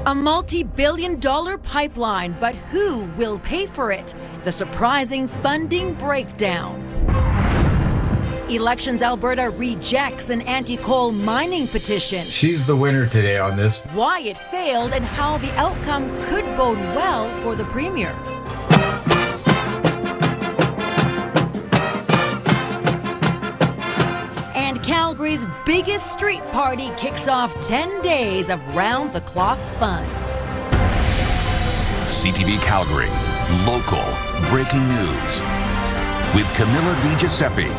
A multi-billion-dollar pipeline, but who will pay for it? The surprising funding breakdown. Elections Alberta rejects an anti-coal mining petition. She's the winner today on this. Why it failed and how the outcome could bode well for the Premier. And Calgary's biggest street party kicks off 10 days of round-the-clock fun. CTV Calgary, local breaking news with Camilla Di Giuseppe.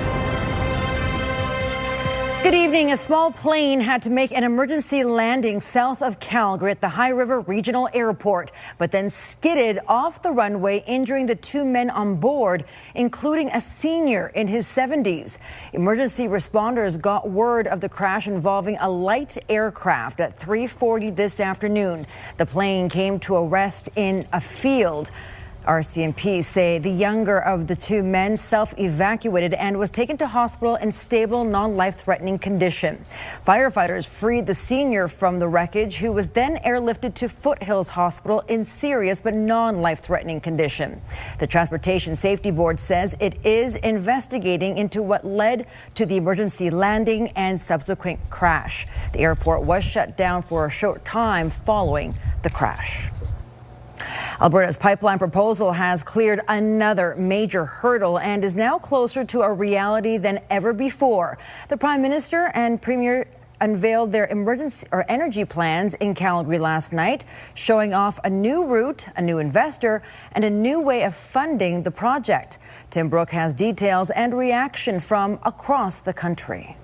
Good evening. A small plane had to make an emergency landing south of Calgary at the High River Regional Airport, but then skidded off the runway, injuring the 2 men on board, including a senior in his 70s. Emergency responders got word of the crash involving a light aircraft at 3:40 this afternoon. The plane came to a rest in a field. RCMP say the younger of the 2 men self-evacuated and was taken to hospital in stable, non-life-threatening condition. Firefighters freed the senior from the wreckage, who was then airlifted to Foothills Hospital in serious but non-life-threatening condition. The Transportation Safety Board says it is investigating into what led to the emergency landing and subsequent crash. The airport was shut down for a short time following the crash. Alberta's pipeline proposal has cleared another major hurdle and is now closer to a reality than ever before. The Prime Minister and Premier unveiled their energy plans in Calgary last night, showing off a new route, a new investor, and a new way of funding the project. Tim Brooke has details and reaction from across the country.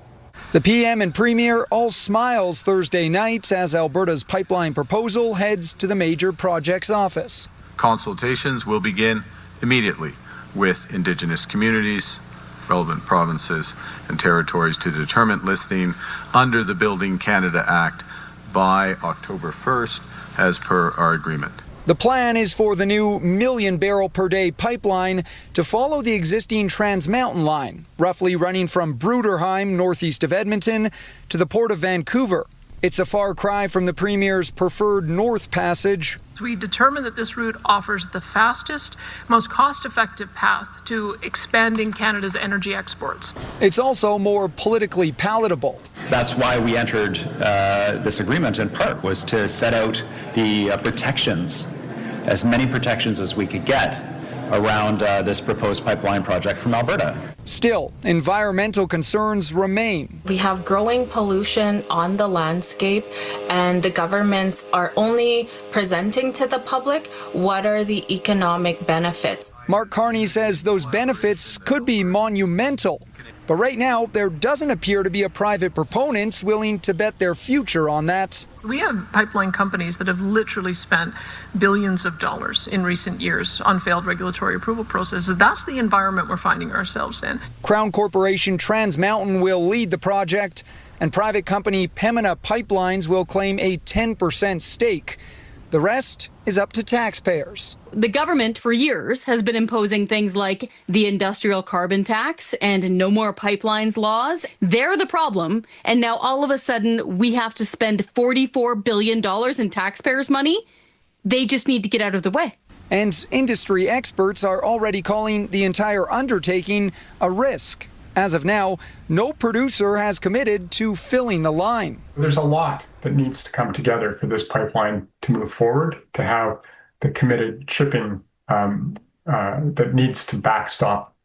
The PM and Premier all smiles Thursday night as Alberta's pipeline proposal heads to the major projects office. Consultations will begin immediately with Indigenous communities, relevant provinces and territories to determine listing under the Building Canada Act by October 1st, as per our agreement. The plan is for the new 1 million barrel per day pipeline to follow the existing Trans Mountain line, roughly running from Bruderheim, northeast of Edmonton, to the Port of Vancouver. It's a far cry from the Premier's preferred North Passage. We determined that this route offers the fastest, most cost-effective path to expanding Canada's energy exports. It's also more politically palatable. That's why we entered this agreement, in part, was to set out the protections, as many protections as we could get around this proposed pipeline project from Alberta. Still, environmental concerns remain. We have growing pollution on the landscape, and the governments are only presenting to the public what are the economic benefits. Mark Carney says those benefits could be monumental. But right now, there doesn't appear to be a private proponent willing to bet their future on that. We have pipeline companies that have literally spent billions of dollars in recent years on failed regulatory approval processes. That's the environment we're finding ourselves in. Crown Corporation Trans Mountain will lead the project, and private company Pembina Pipelines will claim a 10% stake. The rest is up to taxpayers. The government for years has been imposing things like the industrial carbon tax and no more pipelines laws. They're the problem. And now all of a sudden we have to spend $44 billion in taxpayers' money. They just need to get out of the way. And industry experts are already calling the entire undertaking a risk. As of now, no producer has committed to filling the line. There's a lot that needs to come together for this pipeline to move forward, to have the committed shipping that needs to backstop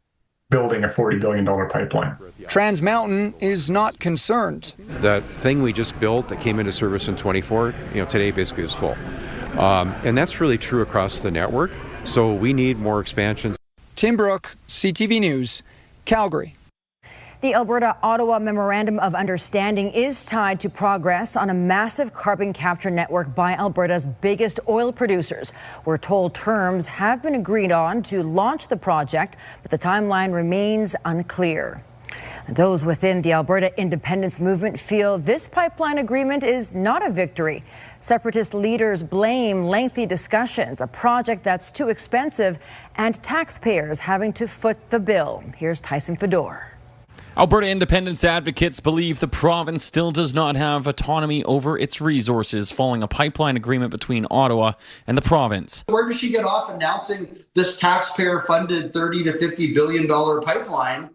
building a $40 billion pipeline. Trans Mountain is not concerned. That thing we just built that came into service in 24, today basically is full. And that's really true across the network. So we need more expansions. Tim Brooke, CTV News, Calgary. The Alberta-Ottawa Memorandum of Understanding is tied to progress on a massive carbon capture network by Alberta's biggest oil producers. We're told terms have been agreed on to launch the project, but the timeline remains unclear. Those within the Alberta independence movement feel this pipeline agreement is not a victory. Separatist leaders blame lengthy discussions, a project that's too expensive, and taxpayers having to foot the bill. Here's Tyson Fedor. Alberta independence advocates believe the province still does not have autonomy over its resources following a pipeline agreement between Ottawa and the province. Where does she get off announcing this taxpayer-funded $30 to $50 billion pipeline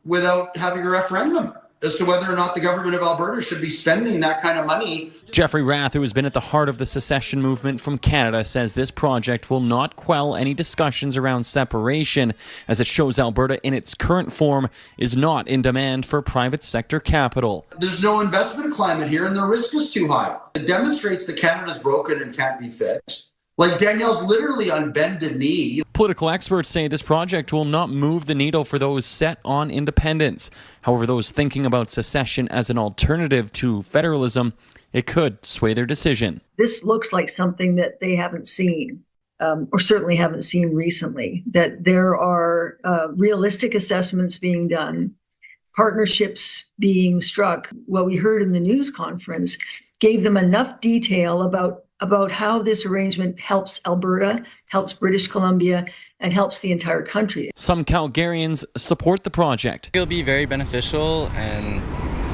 without having a referendum as to whether or not the government of Alberta should be spending that kind of money? Jeffrey Rath, who has been at the heart of the secession movement from Canada, says this project will not quell any discussions around separation, as it shows Alberta in its current form is not in demand for private sector capital. There's no investment climate here and the risk is too high. It demonstrates that Canada's broken and can't be fixed. Like Danielle's literally on bended knee. Political experts say this project will not move the needle for those set on independence. However, those thinking about secession as an alternative to federalism, it could sway their decision. This looks like something that they haven't seen, or certainly haven't seen recently, that there are realistic assessments being done, partnerships being struck. What we heard in the news conference gave them enough detail about how this arrangement helps Alberta, helps British Columbia, and helps the entire country. Some Calgarians support the project. It'll be very beneficial, and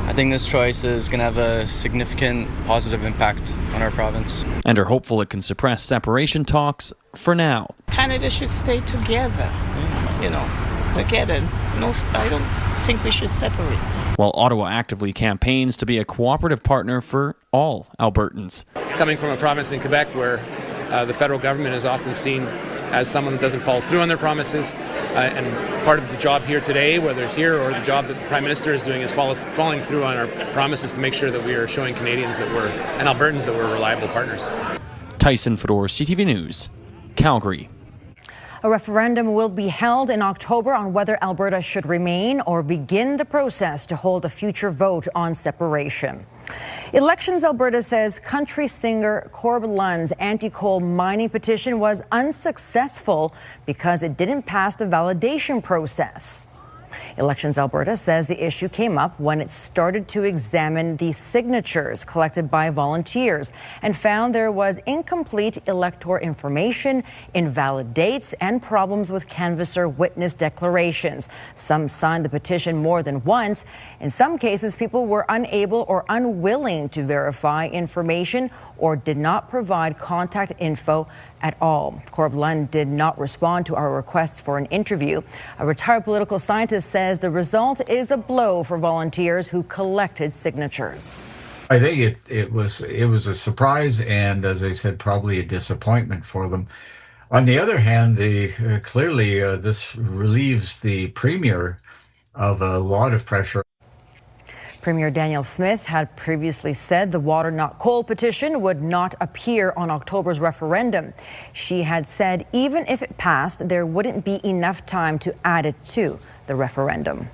I think this choice is going to have a significant positive impact on our province. And are hopeful it can suppress separation talks for now. Canada should stay together, together. No, I don't think we should separate. While Ottawa actively campaigns to be a cooperative partner for all Albertans. Coming from a province in Quebec where the federal government is often seen as someone that doesn't follow through on their promises, and part of the job here today, whether it's here or the job that the Prime Minister is doing, is following through on our promises to make sure that we are showing Canadians and Albertans that we're reliable partners. Tyson Fedor, CTV News, Calgary. A referendum will be held in October on whether Alberta should remain or begin the process to hold a future vote on separation. Elections Alberta says country singer Corb Lund's anti-coal mining petition was unsuccessful because it didn't pass the validation process. Elections Alberta says the issue came up when it started to examine the signatures collected by volunteers and found there was incomplete electoral information, invalid dates, and problems with canvasser witness declarations. Some signed the petition more than once. In some cases, people were unable or unwilling to verify information or did not provide contact info at all. Corb Lund did not respond to our request for an interview. A retired political scientist says the result is a blow for volunteers who collected signatures. I think it was a surprise and, as I said, probably a disappointment for them. On the other hand, clearly this relieves the Premier of a lot of pressure. Premier Danielle Smith had previously said the Water Not Coal petition would not appear on October's referendum. She had said even if it passed, there wouldn't be enough time to add it to the referendum.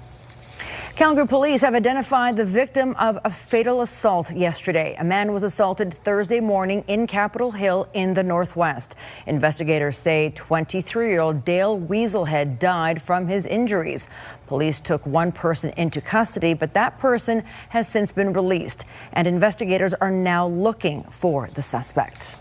Calgary police have identified the victim of a fatal assault yesterday. A man was assaulted Thursday morning in Capitol Hill in the Northwest. Investigators say 23-year-old Dale Weaselhead died from his injuries. Police took one person into custody, but that person has since been released, and investigators are now looking for the suspect.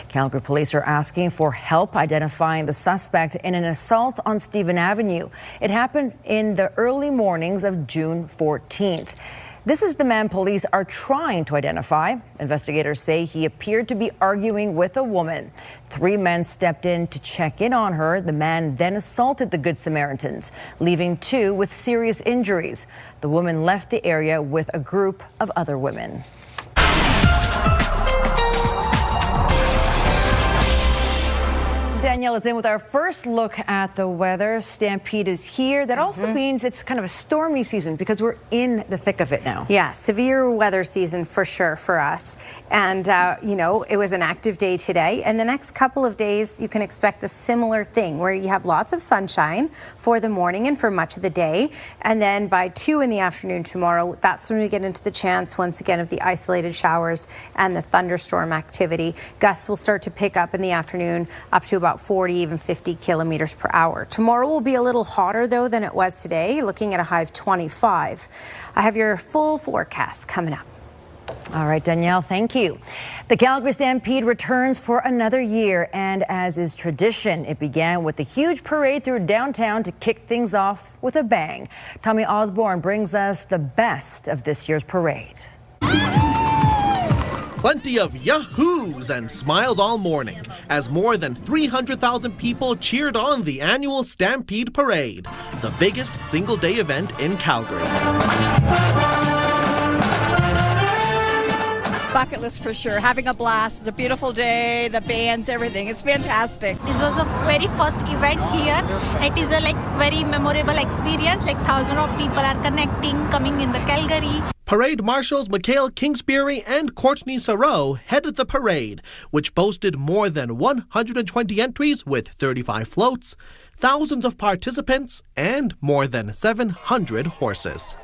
Calgary police are asking for help identifying the suspect in an assault on Stephen Avenue. It happened in the early mornings of June 14th. This is the man police are trying to identify. Investigators say he appeared to be arguing with a woman. 3 men stepped in to check in on her. The man then assaulted the Good Samaritans, leaving 2 with serious injuries. The woman left the area with a group of other women. Danielle is in with our first look at the weather. Stampede is here. That also means it's kind of a stormy season because we're in the thick of it now. Yeah, severe weather season for sure for us. And, it was an active day today. And the next couple of days, you can expect a similar thing where you have lots of sunshine for the morning and for much of the day. And then by 2 in the afternoon tomorrow, that's when we get into the chance once again of the isolated showers and the thunderstorm activity. Gusts will start to pick up in the afternoon up to about 40, even 50 kilometers per hour. Tomorrow will be a little hotter, though, than it was today, looking at a high of 25. I have your full forecast coming up. All right, Danielle, thank you. The Calgary Stampede returns for another year, and as is tradition, it began with a huge parade through downtown to kick things off with a bang. Tommy Osborne brings us the best of this year's parade. Plenty of yahoos and smiles all morning as more than 300,000 people cheered on the annual Stampede Parade, the biggest single-day event in Calgary. Bucket list for sure. Having a blast. It's a beautiful day, the bands, everything. It's fantastic. This was the very first event here. It is a very memorable experience. Thousands of people are connecting, coming in the Calgary. Parade marshals Mikhail Kingsbury and Courtney Sarot headed the parade, which boasted more than 120 entries with 35 floats, thousands of participants, and more than 700 horses.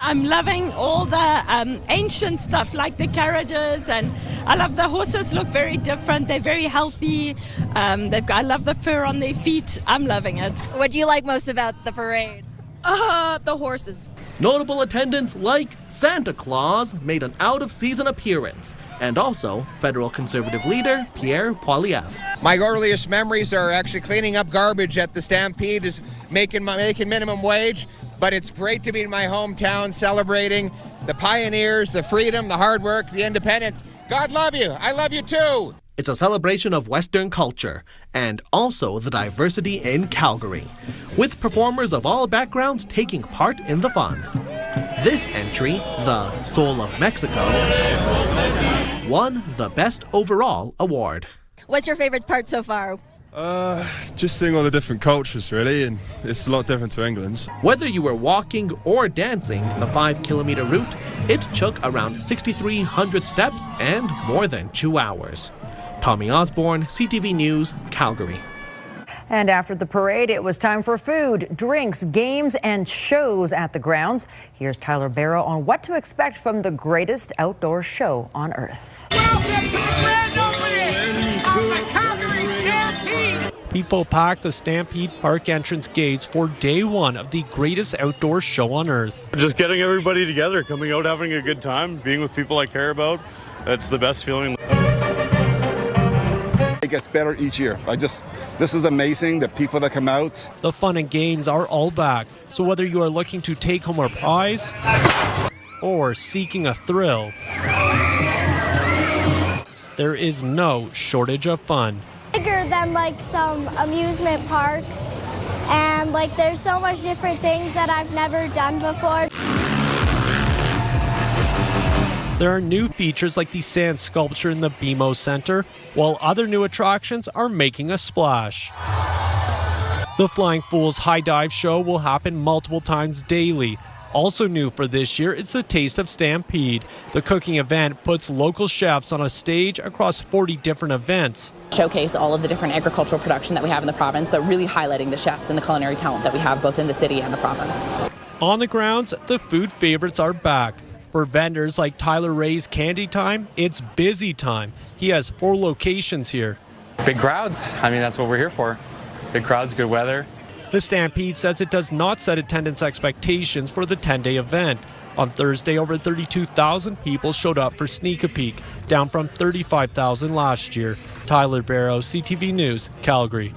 I'm loving all the ancient stuff like the carriages, and I love the horses. Look very different. They're very healthy. I love the fur on their feet. I'm loving it. What do you like most about the parade? The horses. Notable attendants like Santa Claus made an out-of-season appearance, and also federal Conservative leader Pierre Poilievre. My earliest memories are actually cleaning up garbage at the Stampede, is making minimum wage, but it's great to be in my hometown celebrating the pioneers, the freedom, the hard work, the independence. God love you. I love you too. It's a celebration of Western culture and also the diversity in Calgary, with performers of all backgrounds taking part in the fun. This entry, the Soul of Mexico, won the Best Overall award. What's your favorite part so far? Just seeing all the different cultures, really, and it's a lot different to England's. Whether you were walking or dancing the 5-kilometer route, it took around 6,300 steps and more than 2 hours. Tommy Osborne, CTV News, Calgary. And after the parade, it was time for food, drinks, games, and shows at the grounds. Here's Tyler Barrow on what to expect from the greatest outdoor show on earth. Welcome to the grand opening of the Calgary Stampede. People packed the Stampede Park entrance gates for day one of the greatest outdoor show on earth. Just getting everybody together, coming out, having a good time, being with people I care about. That's the best feeling. It gets better each year. This is amazing, the people that come out. The fun and games are all back, so whether you are looking to take home a prize or seeking a thrill, there is no shortage of fun. Bigger than some amusement parks, and there's so much different things that I've never done before. There are new features like the sand sculpture in the BMO Center, while other new attractions are making a splash. The Flying Fools High Dive Show will happen multiple times daily. Also new for this year is the Taste of Stampede. The cooking event puts local chefs on a stage across 40 different events. Showcase all of the different agricultural production that we have in the province, but really highlighting the chefs and the culinary talent that we have both in the city and the province. On the grounds, the food favorites are back. For vendors like Tyler Ray's Candy Time, it's busy time. He has 4 locations here. Big crowds. I mean, that's what we're here for. Big crowds, good weather. The Stampede says it does not set attendance expectations for the 10-day event. On Thursday, over 32,000 people showed up for Sneak a Peek, down from 35,000 last year. Tyler Barrow, CTV News, Calgary.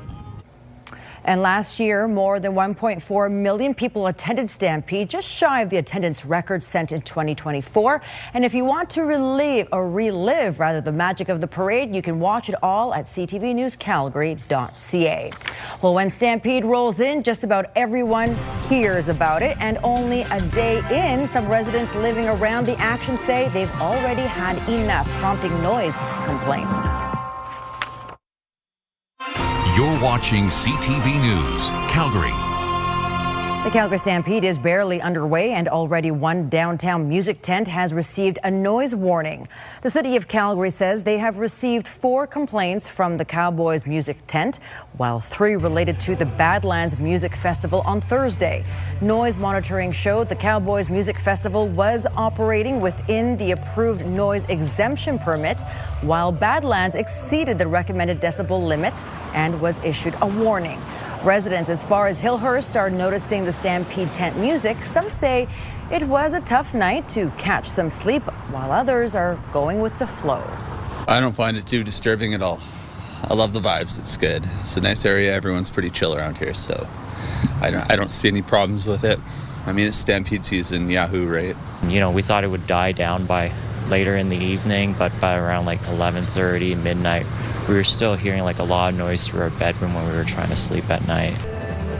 And last year, more than 1.4 million people attended Stampede, just shy of the attendance record set in 2024. And if you want to relive the magic of the parade, you can watch it all at ctvnewscalgary.ca. Well, when Stampede rolls in, just about everyone hears about it. And only a day in, some residents living around the action say they've already had enough, prompting noise complaints. You're watching CTV News, Calgary. The Calgary Stampede is barely underway, and already one downtown music tent has received a noise warning. The city of Calgary says they have received 4 complaints from the Cowboys music tent, while 3 related to the Badlands Music Festival on Thursday. Noise monitoring showed the Cowboys Music Festival was operating within the approved noise exemption permit, while Badlands exceeded the recommended decibel limit and was issued a warning. Residents as far as Hillhurst are noticing the Stampede tent music. Some say It was a tough night to catch some sleep, while others are going with the flow. I don't find it too disturbing at all. I love the vibes. It's good. It's a nice area. Everyone's pretty chill around here, so I don't see any problems with it. I mean, it's Stampede season, Yahoo, right? You know, we thought it would die down by later in the evening, but by around like 11:30, midnight, we were still hearing like a lot of noise through our bedroom when we were trying to sleep at night.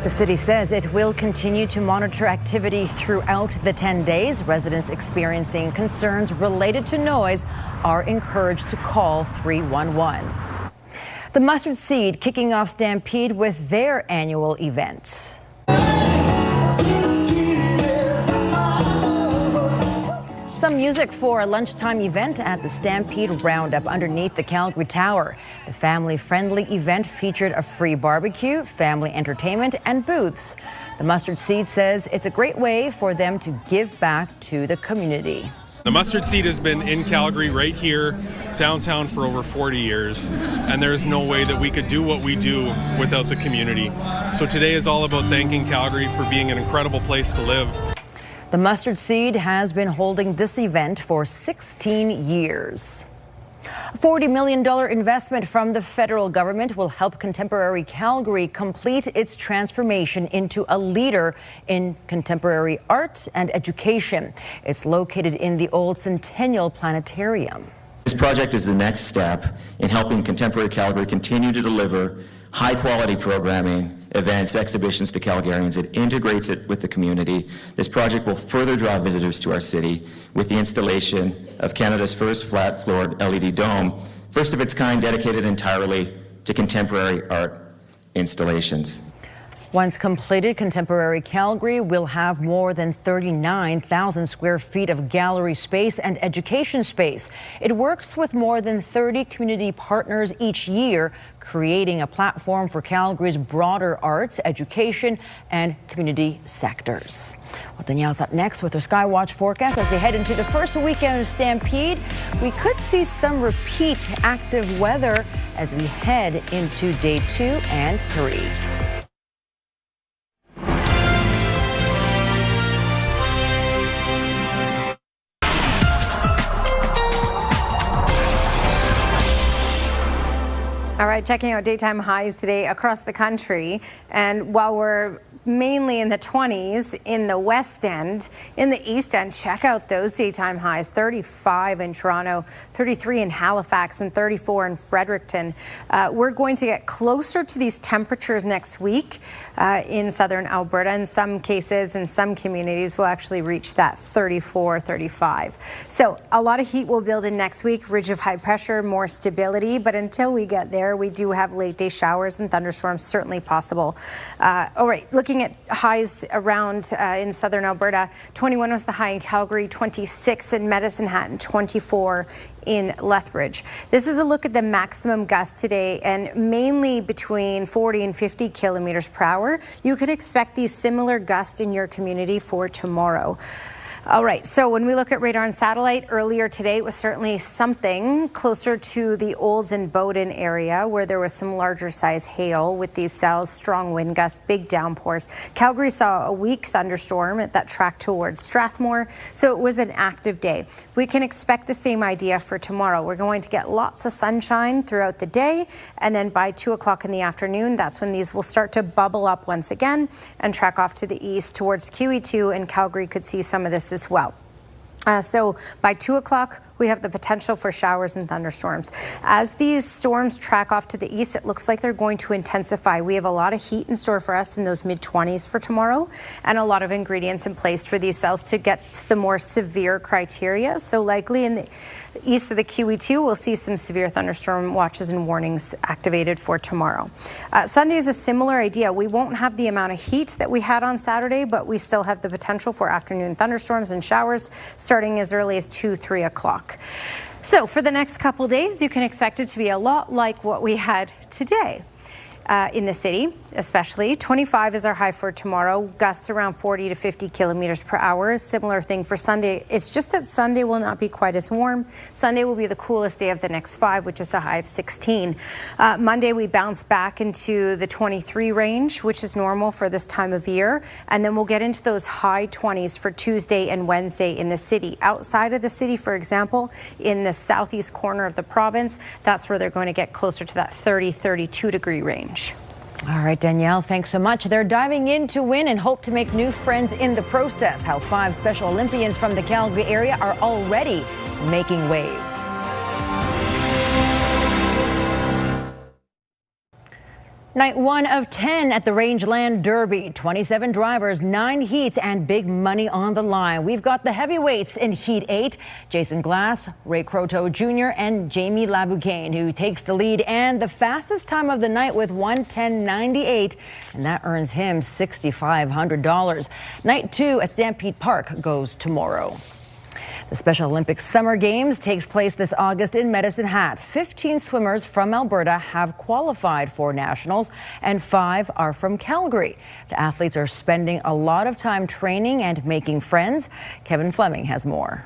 The city says it will continue to monitor activity throughout the 10 days. Residents experiencing concerns related to noise are encouraged to call 311. The Mustard Seed kicking off Stampede with their annual event. Some music for a lunchtime event at the Stampede Roundup underneath the Calgary Tower. The family-friendly event featured a free barbecue, family entertainment, and booths. The Mustard Seed says it's a great way for them to give back to the community. The Mustard Seed has been in Calgary right here, downtown, for over 40 years, and there's no way that we could do what we do without the community. So today is all about thanking Calgary for being an incredible place to live. The Mustard Seed has been holding this event for 16 years. A $40 million investment from the federal government will help contemporary Calgary complete its transformation into a leader in contemporary art and education. It's located in the old Centennial Planetarium. This project is the next step in helping contemporary Calgary continue to deliver high-quality programming, events, exhibitions to Calgarians. It integrates it with the community. This project will further draw visitors to our city with the installation of Canada's first flat-floored LED dome, first of its kind dedicated entirely to contemporary art installations. Once completed, contemporary Calgary will have more than 39,000 square feet of gallery space and education space. It works with more than 30 community partners each year, creating a platform for Calgary's broader arts, education, and community sectors. Well, Danielle's up next with her Skywatch forecast. As we head into the first weekend of Stampede, we could see some repeat active weather as we head into day 2 and 3. All right, checking out daytime highs today across the country. And while we're mainly in the 20s in the west end, in the east end, check out those daytime highs. 35 in Toronto, 33 in Halifax, and 34 in Fredericton. We're going to get closer to these temperatures next week in southern Alberta. In some cases, in some communities, we'll actually reach that 34, 35. So a lot of heat will build in next week. Ridge of high pressure, more stability. But until we get there, we do have late day showers and thunderstorms certainly possible. All right, looking at highs around in southern Alberta, 21 was the high in Calgary, 26 in Medicine Hat, and 24 in Lethbridge. This is a look at the maximum gusts today, and mainly between 40 and 50 kilometers per hour. You could expect these similar gusts in your community for tomorrow. All right, so when we look at radar and satellite, earlier today it was certainly something closer to the Olds and Bowden area where there was some larger size hail with these cells, strong wind gusts, big downpours. Calgary saw a weak thunderstorm that tracked towards Strathmore, so it was an active day. We can expect the same idea for tomorrow. We're going to get lots of sunshine throughout the day, and then by 2 o'clock in the afternoon, that's when these will start to bubble up once again and track off to the east towards QE2, and Calgary could see some of this as well. So by 2 o'clock, we have the potential for showers and thunderstorms. As these storms track off to the east, it looks like they're going to intensify. We have a lot of heat in store for us in those mid-20s for tomorrow, and a lot of ingredients in place for these cells to get to the more severe criteria. So likely in the east of the QE2, we'll see some severe thunderstorm watches and warnings activated for tomorrow. Sunday is a similar idea. We won't have the amount of heat that we had on Saturday, but we still have the potential for afternoon thunderstorms and showers starting as early as 2, 3 o'clock. So for the next couple days, you can expect it to be a lot like what we had today. in the city, especially. 25 is our high for tomorrow. Gusts around 40 to 50 kilometers per hour. Similar thing for Sunday. It's just that Sunday will not be quite as warm. Sunday will be the coolest day of the next 5, which is a high of 16. Monday, we bounce back into the 23 range, which is normal for this time of year. And then we'll get into those high 20s for Tuesday and Wednesday in the city. Outside of the city, for example, in the southeast corner of the province, that's where they're going to get closer to that 30, 32 degree range. All right, Danielle, thanks so much. They're diving in to win and hope to make new friends in the process. How 5 Special Olympians from the Calgary area are already making waves. Night 1 of 10 at the Rangeland Derby. 27 drivers, 9 heats, and big money on the line. We've got the heavyweights in Heat 8. Jason Glass, Ray Croteau Jr., and Jamie Laboucaine, who takes the lead and the fastest time of the night with 1:10.98, and that earns him $6,500. Night 2 at Stampede Park goes tomorrow. The Special Olympics Summer Games takes place this August in Medicine Hat. 15 swimmers from Alberta have qualified for nationals, and 5 are from Calgary. The athletes are spending a lot of time training and making friends. Kevin Fleming has more.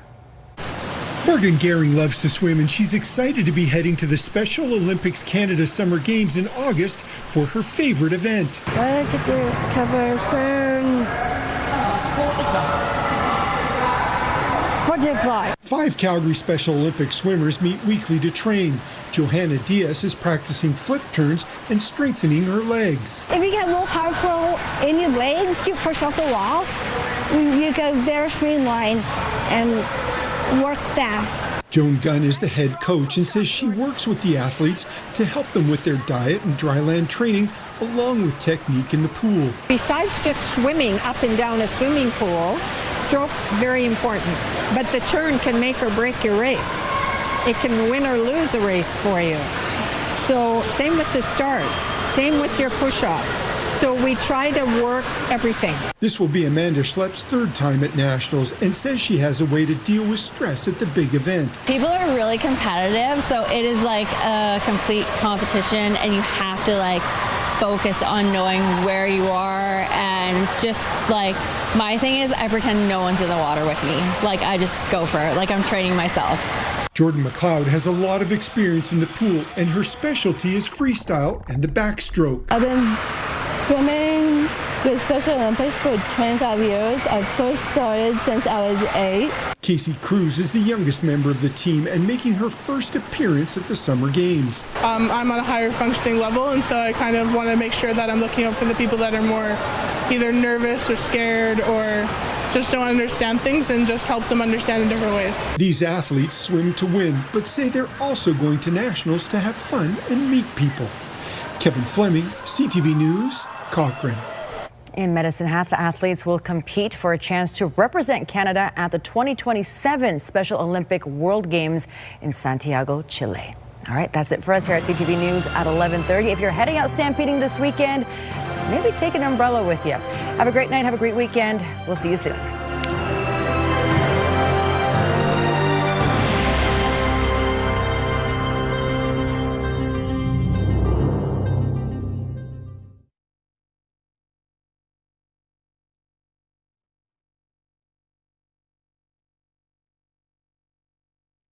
Morgan Gary loves to swim, and she's excited to be heading to the Special Olympics Canada Summer Games in August for her favorite event. I like to cover swim. Butterfly. 5 Calgary Special Olympics swimmers meet weekly to train. Johanna Diaz is practicing flip turns and strengthening her legs. If you get more powerful in your legs, you push off the wall, you go very streamlined and work fast. Joan Gunn is the head coach and says she works with the athletes to help them with their diet and dryland training, along with technique in the pool. Besides just swimming up and down a swimming pool, stroke, very important. But the turn can make or break your race. It can win or lose a race for you. So same with the start, same with your push-off. So we try to work everything. This will be Amanda Schlepp's 3rd time at Nationals and says she has a way to deal with stress at the big event. People are really competitive, so it is like a complete competition, and you have to like focus on knowing where you are, and just like my thing is I pretend no one's in the water with me. Like I just go for it, like I'm training myself. Jordan McLeod has a lot of experience in the pool, and her specialty is freestyle and the backstroke. I've been swimming with Special Olympics for 25 years. I first started since I was 8. Casey Cruz is the youngest member of the team and making her first appearance at the Summer Games. I'm on a higher functioning level, and so I kind of want to make sure that I'm looking out for the people that are more either nervous or scared or just don't understand things, and just help them understand in different ways. These athletes swim to win, but say they're also going to nationals to have fun and meet people. Kevin Fleming, CTV News, Cochrane. In Medicine Hat, the athletes will compete for a chance to represent Canada at the 2027 Special Olympic World Games in Santiago, Chile. All right, that's it for us here at CTV News at 11:30. If you're heading out stampeding this weekend, maybe take an umbrella with you. Have a great night. Have a great weekend. We'll see you soon.